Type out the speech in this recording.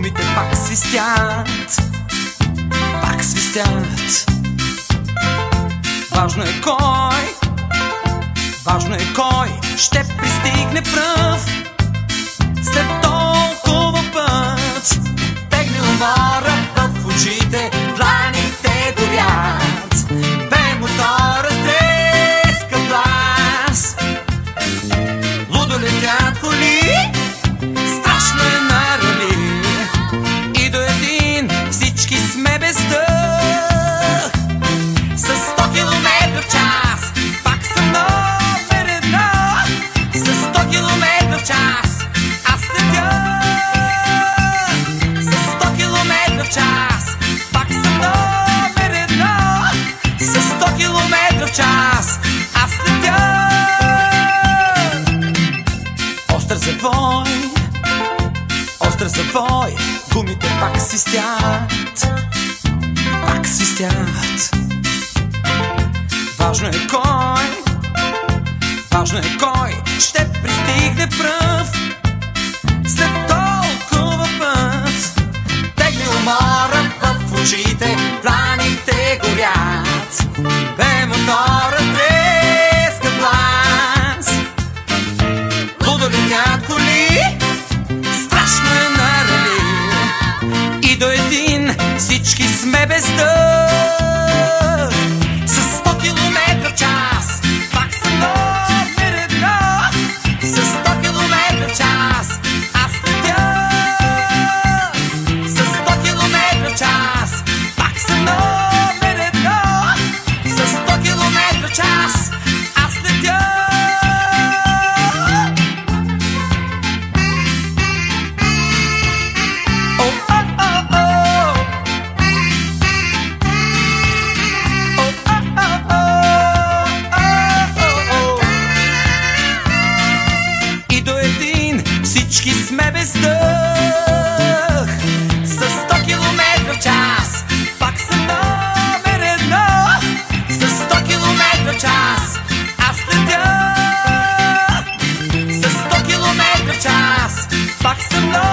гумите пак свистят, пак свистят. Важно е кой, важно е кой ще пристигне пръв. След толкова път тегне умора в очите, дланите горят, бе мотора треска глас. Лудо летят коли, страшно е на рали, и до един всички сме без дъх. С 100 км в час пак съм номер едно. С 100 км в час аз летя. С 100 км в час пак съм номер едно. С 100 км в час аз летя. Остър завой, остър завой, гумите пак свистят, пак свистят. Важно е кой, важно е кой ще пристигне пръв. След толкова път тегне умора в очите, планите горят, бе мотора треска глас. Лудо летят коли, страшно е на рали, и до един всички сме без дъх. С 100 км в час пак съм номер едно. С 100 км в час аз летя. С 100 км в час пак съм номер едно. С 100 км в час аз летя. Всички сме без дъх. С 100 км в час пак съм номер едно. С 100 км в час аз летя. С 100 км в час пак съм номер едно.